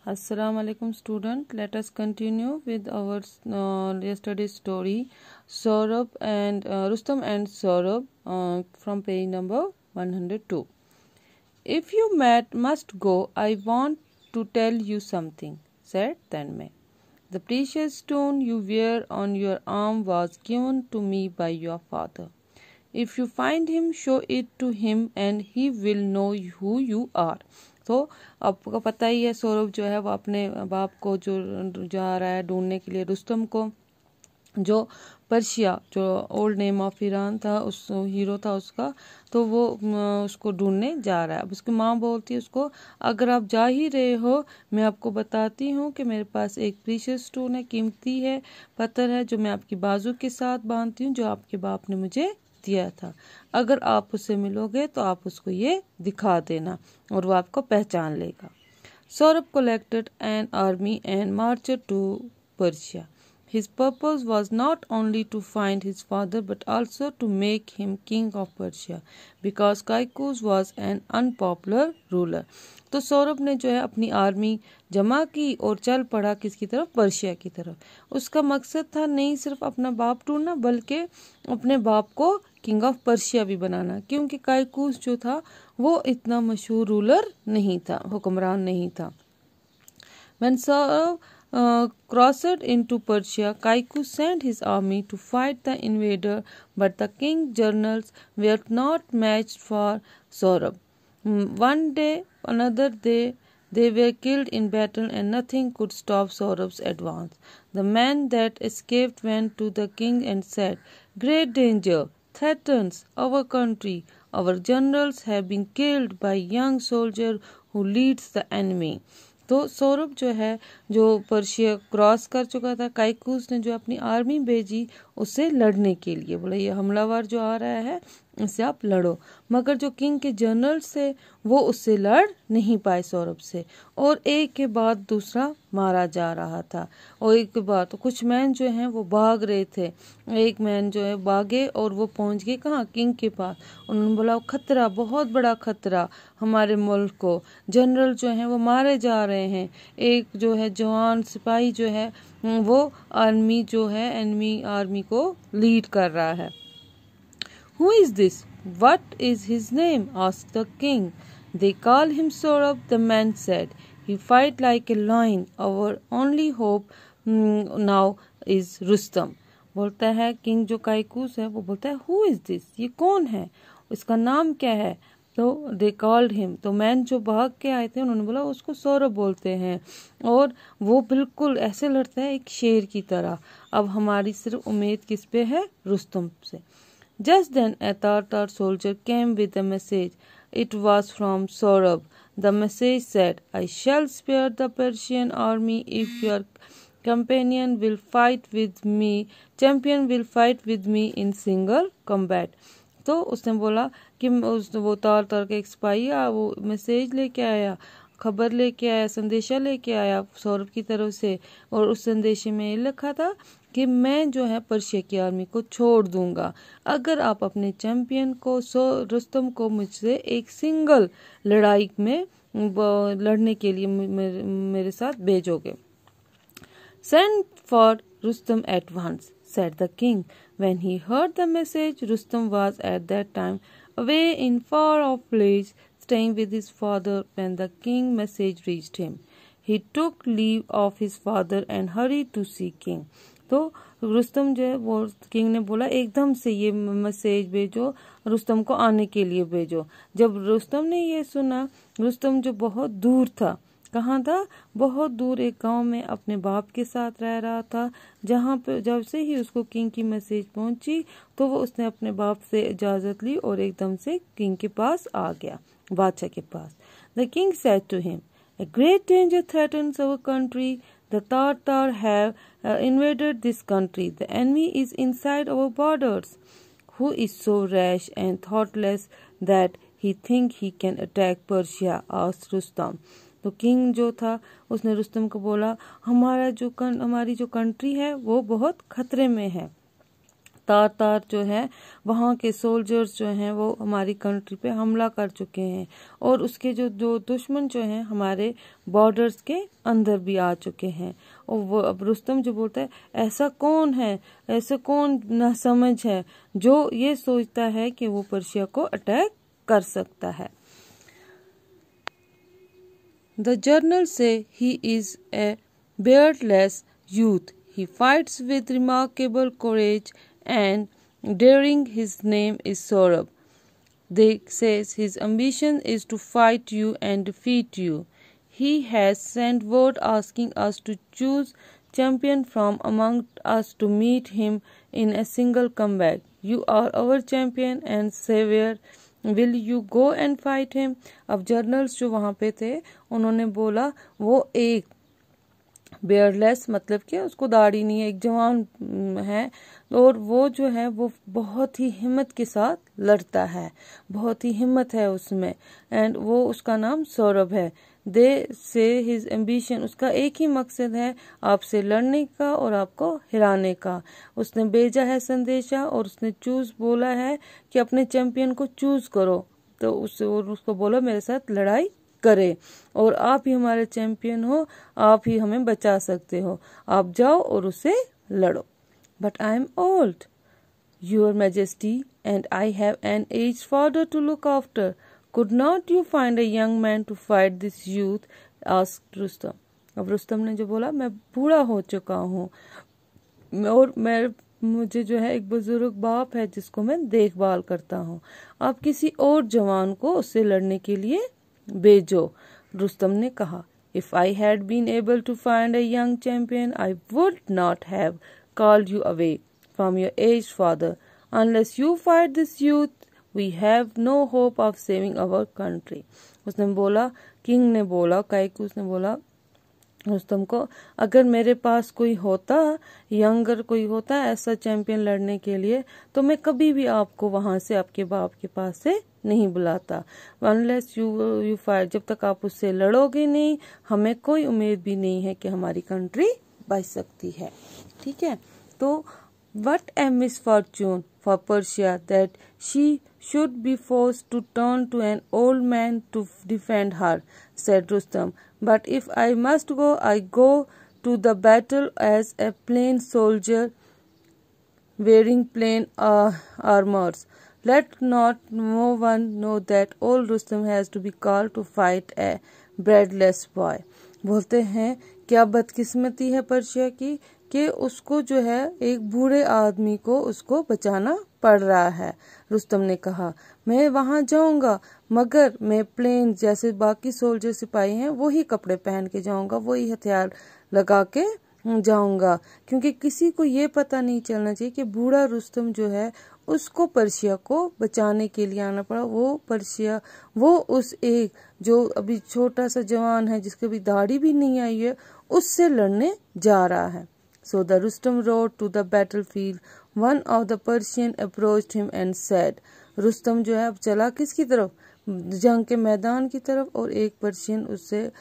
Assalamu alaikum student. Let us continue with our yesterday's story, Sohrab and Rustum and Sohrab from page number 102. If you must go, I want to tell you something, said Tanmay. The precious stone you wear on your arm was given to me by your father. If you find him, show it to him and he will know who you are. तो आपको पता ही है, सौरभ जो है वो अपने बाप को जो जा रहा है ढूंढने के लिए, रुस्तम को, जो पर्शिया, जो ओल्ड नेम ऑफ ईरान था, उस हीरो था उसका, तो वो उसको ढूंढने जा रहा है। अब उसकी माँ बोलती है उसको, अगर आप जा ही रहे हो, मैं आपको बताती हूँ कि मेरे पास एक प्रीशियस स्टोन है, कीमती है, पत्थर है, जो मैं आपकी बाजू के साथ बांधती हूँ, जो आपके बाप ने मुझे दिया था। अगर आप उससे मिलोगे तो आप उसको ये दिखा देना और वो आपको पहचान लेगा। Saurabh collected an army and marched to Persia. His purpose was not only to find his father but also to make him king of Persia because Kaikus was an unpopular ruler. तो सौरभ ने जो है अपनी आर्मी जमा की और चल पड़ा किसकी तरफ, पर्शिया की तरफ। उसका मकसद था नहीं सिर्फ अपना बाप ढूंढना बल्कि अपने बाप को किंग ऑफ पर्शिया भी बनाना, क्योंकि काइकूस जो था वो इतना मशहूर रूलर नहीं था, हुक्मरान नहीं था। When Sohrab crossed into Persia, Kaikus sent his army to fight the invader, but the king's generals were not matched for Sohrab. One day, another day, they were killed in battle and nothing could stop Sohrab's advance. The man that escaped went to the king and said, "Great danger threatens our country. Our generals have been killed by a young soldier who leads the enemy." तो सौरभ जो है जो Persia cross कर चुका था, काइकूस ने जो अपनी आर्मी भेजी उससे लड़ने के लिए, बोला ये हमलावर जो आ रहा है इससे आप लड़ो, मगर जो किंग के जनरल्स थे वो उससे लड़ नहीं पाए सौरभ से, और एक के बाद दूसरा मारा जा रहा था, और एक के बाद तो कुछ मैन जो हैं वो भाग रहे थे, एक मैन जो है भागे और वो पहुंच गए कहाँ, किंग के पास। उन्होंने बोला खतरा, बहुत बड़ा खतरा हमारे मुल्क को, जनरल जो हैं वो मारे जा रहे हैं, एक जो है जवान सिपाही जो है वो आर्मी जो है एनिमी आर्मी को लीड कर रहा है। Who is this? What is his name? asked the king. They call him Sohrab, the man said. He fight like a lion. Our only hope now is Rustum. बोलता है king जो काइकूस है वो बोलता है who is this? ये कौन है, इसका नाम क्या है? तो दे कॉल्ड हिम, तो मैन जो भाग के आए थे उन्होंने बोला उसको सौरभ बोलते हैं, और वो बिल्कुल ऐसे लड़ता है एक शेर की तरह। अब हमारी सिर्फ उम्मीद किस पे है, रुस्तम से। Just then a Tartar soldier came with a message. It was from Sohrab. The message said, "I shall spare the Persian army if your companion will fight with me. Champion will fight with me in single combat." तो उसने बोला कि वो तार के एक सिपाही वो मैसेज लेके आया, खबर लेके आया, संदेशा लेके आया सौरभ की तरफ से, और उस संदेशे में ये लिखा था कि मैं जो है पर्शिया की आर्मी को छोड़ दूंगा अगर आप अपने चैंपियन को रुस्तम को मुझसे एक सिंगल लड़ाई में लड़ने के लिए मेरे साथ भेजोगे। Send for Rustum at once, said the king. When he heard the message, Rustum was at that time away in far off village, staying with his father when the king's message reached him. He took leave of his father and hurried to see king. तो रुस्तम जो है वो king ने बोला एकदम से ये message भेजो, रुस्तम को आने के लिए भेजो। जब रुस्तम ने ये सुना, रुस्तम जो बहुत दूर था, कहाँ था, बहुत दूर एक गांव में अपने बाप के साथ रह रहा था, जहाँ पे जब से ही उसको किंग की मैसेज पहुंची तो वो उसने अपने बाप से इजाजत ली और एकदम से किंग के पास आ गया, बादशाह के पास। The king said to him, "A great danger threatens our country. The Tartars have invaded this country. The enemy is inside our borders. Who is so rash and thoughtless that he think he can attack Persia?" asked Rustum. तो king जो था उसने रुस्तम को बोला हमारी जो country है वो बहुत खतरे में है, तार जो है वहाँ के सोल्जर्स जो हैं वो हमारी कंट्री पे हमला कर चुके हैं और उसके जो दुश्मन जो हैं हमारे बॉर्डर्स के अंदर भी आ चुके हैं। और वो अब रुस्तम जो बोलता है ऐसा कौन है, ऐसा कौन नासमझ है जो ये सोचता है कि वो पर्शिया को अटैक कर सकता है। The journal say he is a beardless youth. He fights with remarkable courage and daring. His name is Sohrab. They says his ambition is to fight you and defeat you. He has sent word asking us to choose champion from among us to meet him in a single combat. You are our champion and savior. Will you go and fight him? अब journals जो वहाँ पे थे उन्होंने बोला वो एक बेयरलेस मतलब कि उसको दाढ़ी नहीं है, एक जवान है और वो जो है वो बहुत ही हिम्मत के साथ लड़ता है, बहुत ही हिम्मत है उसमें एंड वो उसका नाम सौरभ है। दे से हिज एम्बिशन, उसका एक ही मकसद है आपसे लड़ने का और आपको हिराने का। उसने भेजा है संदेशा और उसने चूज बोला है कि अपने चैंपियन को चूज करो, तो उसको बोलो मेरे साथ लड़ाई करे और आप ही हमारे चैंपियन हो, आप ही हमें बचा सकते हो, आप जाओ और उसे लड़ो। But I am old your majesty and I have an aged father to look after. Could not you find a young man to fight this youth? asked Rustum. अब रुस्तम ने जो बोला मैं बूढ़ा हो चुका हूँ और मुझे जो है एक बुजुर्ग बाप है जिसको मैं देखभाल करता हूँ, आप किसी और जवान को उससे लड़ने के लिए भेजो। रुस्तम ने कहा If I had been able to find a young champion, I would not have called you away from your aged father. Unless you fight this youth, we have no hope of saving our country. उसने बोला, king ने बोला, काइकूस ने बोला रुस्तम को, अगर मेरे पास कोई होता, यंगर कोई होता ऐसा चैंपियन लड़ने के लिए, तो मैं कभी भी आपको वहां से आपके बाप के पास से नहीं बुलाता। अनलेस यू फाइट, जब तक आप उससे लड़ोगे नहीं, हमें कोई उम्मीद भी नहीं है कि हमारी कंट्री बच सकती है। ठीक है, तो what a misfortune for Persia that she should be forced to turn to an old man to defend her, said Rustum. But if I must go, I go to the battle as a plain soldier wearing plain armors. Let not no one know that old Rustum has to be called to fight a beardless boy. बोलते हैं क्या बदकिस्मती है Persia की कि उसको जो है एक बूढ़े आदमी को उसको बचाना पड़ रहा है। रुस्तम ने कहा मैं वहां जाऊंगा मगर मैं प्लेन जैसे बाकी सोल्जर सिपाही हैं वही कपड़े पहन के जाऊंगा, वही हथियार लगा के जाऊंगा, क्योंकि किसी को ये पता नहीं चलना चाहिए कि बूढ़ा रुस्तम जो है उसको पर्शिया को बचाने के लिए आना पड़ा। वो उस एक जो अभी छोटा सा जवान है जिसकी अभी दाढ़ी भी नहीं आई है उससे लड़ने जा रहा है। So the Rustum rode to the battlefield. One of the Persian approached him and said, Rustam जो है अब चला किसकी तरफ, जंग के मैदान की तरफ, और एक पर्शियन उससे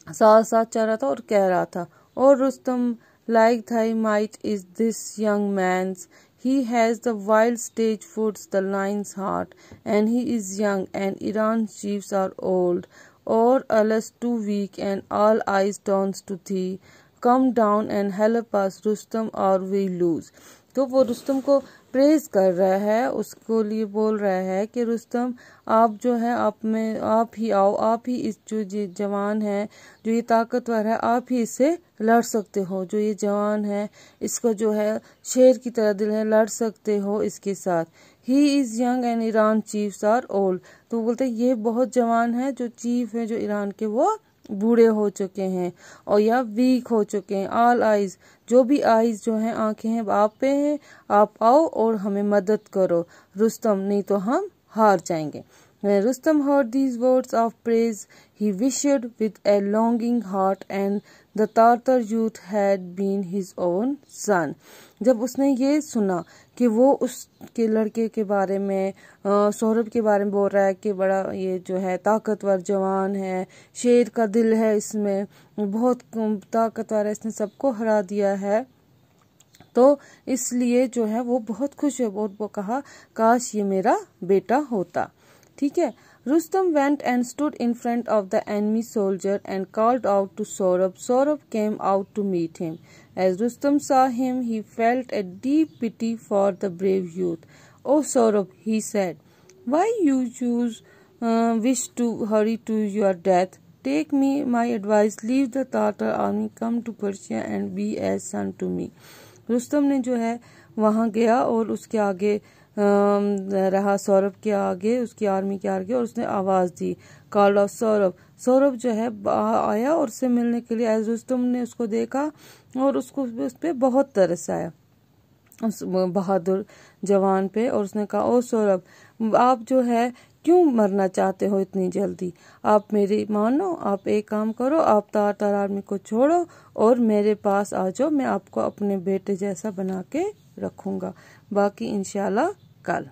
साथ साथ चल रहा था और कह रहा था, और Rustam, like thy might is this young man's. He has the wild stage foots, the lion's heart, and he is young, and Iran's chiefs are old, or else too weak, and all eyes turns to thee. Come down and help us, Rustum, or we lose. तो वो रुस्तम को praise कर रहा है, उसको लिए बोल रहा है कि रुस्तम आप जो है आप ही आओ, आप ही इस जो जवान है, जो ये ताकतवर है, आप ही इससे लड़ सकते हो। जो ये जवान है इसका जो है शेर की तरह दिल है, लड़ सकते हो इसके साथ। He is young and Iran chiefs are old. तो बोलते ये बहुत जवान है, जो चीफ है जो ईरान के वो बूढ़े हो चुके हैं और या वीक हो चुके हैं। ऑल आइज, जो भी आइज जो हैं आंखें हैं आप पे हैं, आप आओ और हमें मदद करो रुस्तम, नहीं तो हम हार जाएंगे। When Rustum heard these words of praise, he wished with a longing heart, and the Tartar youth had been his own son. जब उसने ये सुना कि वो उसके लड़के के बारे में सौरभ के बारे में बोल रहा है कि बड़ा ये जो है ताकतवर जवान है, शेर का दिल है, इसमें बहुत ताकतवर है, इसने सबको हरा दिया है, तो इसलिए जो है वो बहुत खुश है और वो कहा काश ये मेरा बेटा होता। ठीक है। Rustum went and stood in front of the enemy soldier and called out to Sohrab. Sohrab came out to meet him. As Rustum saw him, he felt a deep pity for the brave youth. "Oh Sohrab," he said, "why you wish to hurry to your death? Take my advice, leave the Tatar army, come to Persia and be as son to me." Rustam ने जो है वहाँ गया और उसके आगे रहा, सौरभ के आगे, उसकी आर्मी के आगे, और उसने आवाज़ दी, कॉल ऑफ सौरभ। सौरभ जो है आया और उससे मिलने के लिए। एज रुस्तम ने उसको देखा और उसको उस पर बहुत तरस आया, उस बहादुर जवान पे, और उसने कहा, ओ सौरभ, आप जो है क्यों मरना चाहते हो इतनी जल्दी? आप मेरी मानो, आप एक काम करो, आप तार आर्मी को छोड़ो और मेरे पास आ जाओ, मैं आपको अपने बेटे जैसा बना के रखूंगा। बाकी इंशाल्लाह कल।